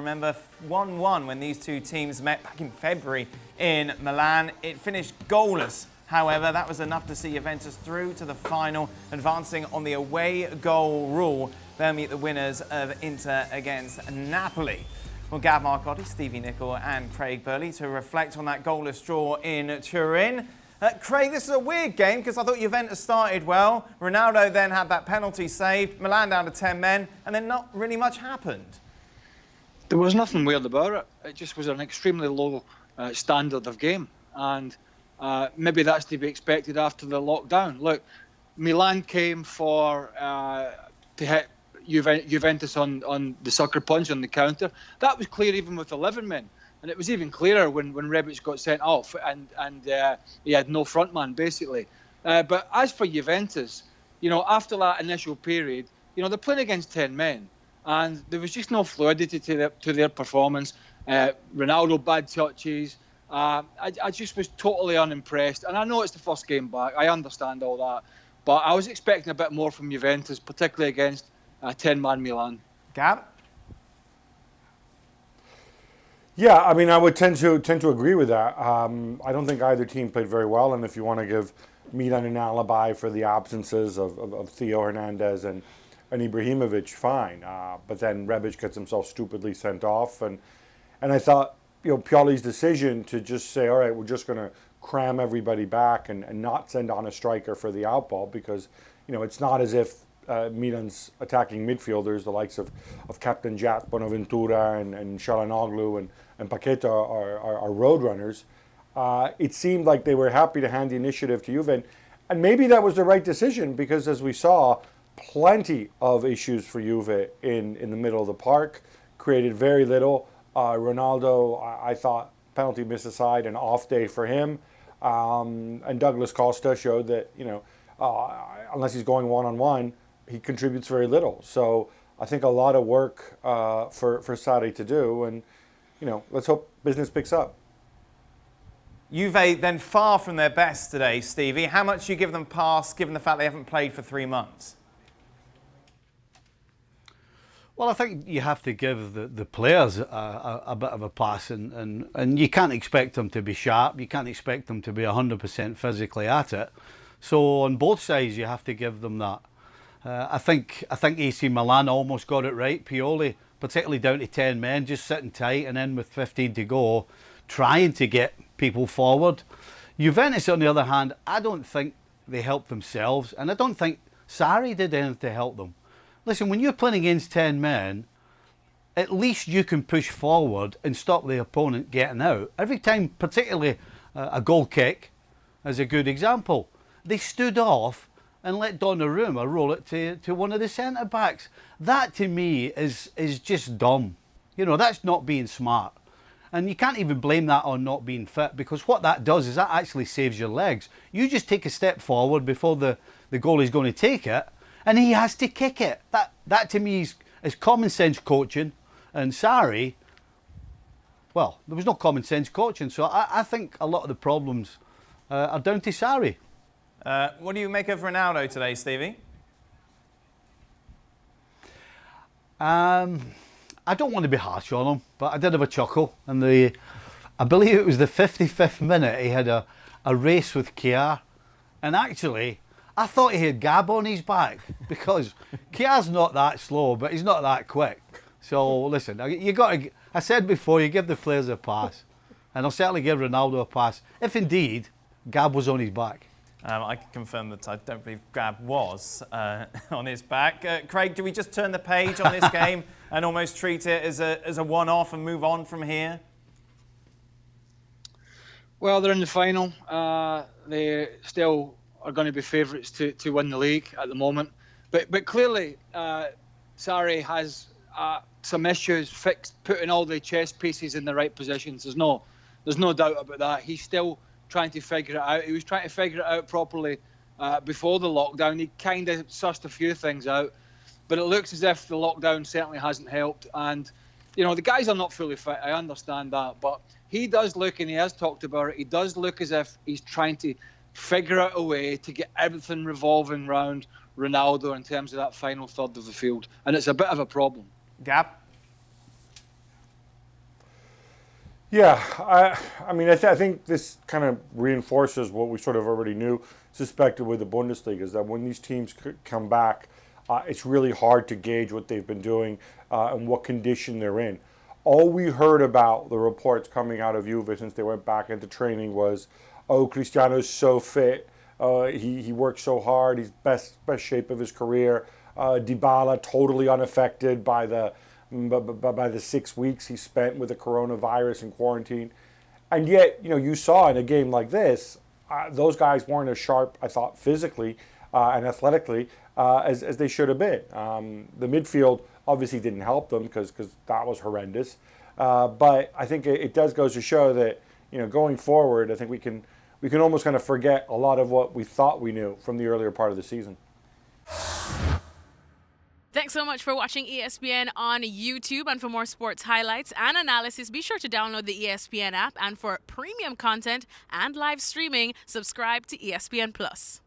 Remember 1-1 when these two teams met back in February in Milan. It finished goalless. However, that was enough to see Juventus through to the final, advancing on the away goal rule. They'll meet the winners of Inter against Napoli. Well, Gab Marcotti, Stevie Nicol and Craig Burley to reflect on that goalless draw in Turin. Craig, this is a weird game because I thought Juventus started well. Ronaldo then had that penalty saved, Milan down to 10 men, and then not really much happened. There was nothing weird about it. It just was an extremely low standard of game. And maybe that's to be expected after the lockdown. Look, Milan came to hit Juventus on the sucker punch on the counter. That was clear even with 11 men. And it was even clearer when Rebic got sent off and he had no front man, basically. But as for Juventus, after that initial period, they're playing against 10 men. And there was just no fluidity to their performance. Ronaldo, bad touches. I just was totally unimpressed. And I know it's the first game back. I understand all that. But I was expecting a bit more from Juventus, particularly against 10-man Milan. Gab? Yeah, I mean, I would tend to agree with that. I don't think either team played very well. And if you want to give Milan an alibi for the absences of Theo Hernandez and Ibrahimovic, fine. But then Rebic gets himself stupidly sent off. And I thought, Pioli's decision to just say, all right, we're just going to cram everybody back and not send on a striker for the outball because, it's not as if Milan's attacking midfielders, the likes of Captain Jack, Bonaventura and Çalhanoğlu and Paqueta are road runners. It seemed like they were happy to hand the initiative to Juve. And maybe that was the right decision because as we saw, plenty of issues for Juve in the middle of the park, created very little. Ronaldo, I thought, penalty miss aside, an off day for him. And Douglas Costa showed that, unless he's going one-on-one, he contributes very little. So I think a lot of work for Sarri to do. And, let's hope business picks up. Juve then far from their best today, Stevie. How much do you give them pass, given the fact they haven't played for 3 months? Well, I think you have to give the players a bit of a pass, and you can't expect them to be sharp. You can't expect them to be 100% physically at it. So on both sides, you have to give them that. I think AC Milan almost got it right. Pioli, particularly down to 10 men, just sitting tight, and then with 15 to go, trying to get people forward. Juventus, on the other hand, I don't think they helped themselves, and I don't think Sarri did anything to help them. Listen, when you're playing against 10 men, at least you can push forward and stop the opponent getting out. Every time, particularly a goal kick, is a good example. They stood off and let Donnarumma roll it to one of the centre-backs. That, to me, is just dumb. That's not being smart. And you can't even blame that on not being fit, because what that does is that actually saves your legs. You just take a step forward before the goalie's going to take it, and he has to kick it. That to me is common sense coaching. And Sarri, well, there was no common sense coaching. So I think a lot of the problems are down to Sarri. What do you make of Ronaldo today, Stevie? I don't want to be harsh on him, but I did have a chuckle. And I believe it was the 55th minute, he had a race with Kjaer. And actually, I thought he had Gab on his back because Kjaer's not that slow, but he's not that quick. So listen, you got to. I said before, you give the players a pass, and I'll certainly give Ronaldo a pass if indeed Gab was on his back. I can confirm that I don't believe Gab was on his back. Craig, do we just turn the page on this game and almost treat it as a one-off and move on from here? Well, they're in the final. They still are going to be favourites to win the league at the moment. But clearly, Sarri has some issues putting all the chess pieces in the right positions. There's no doubt about that. He's still trying to figure it out. He was trying to figure it out properly before the lockdown. He kind of sussed a few things out, but it looks as if the lockdown certainly hasn't helped. And the guys are not fully fit. I understand that, but he does look, and he has talked about it, he does look as if he's trying to figure out a way to get everything revolving around Ronaldo in terms of that final third of the field. And it's a bit of a problem. Gab? Yeah, I mean, I think this kind of reinforces what we sort of already knew, suspected with the Bundesliga, is that when these teams come back, it's really hard to gauge what they've been doing and what condition they're in. All we heard about the reports coming out of Juve since they went back into training was, oh, Cristiano's so fit, he works so hard, he's best shape of his career. Dybala totally unaffected by the 6 weeks he spent with the coronavirus and quarantine. And yet, you saw in a game like this, those guys weren't as sharp, I thought, physically and athletically as they should have been. The midfield obviously didn't help them because that was horrendous. But I think it does go to show that, going forward, I think we can almost kind of forget a lot of what we thought we knew from the earlier part of the season. Thanks so much for watching ESPN on YouTube. And for more sports highlights and analysis, be sure to download the ESPN app. And for premium content and live streaming, subscribe to ESPN Plus.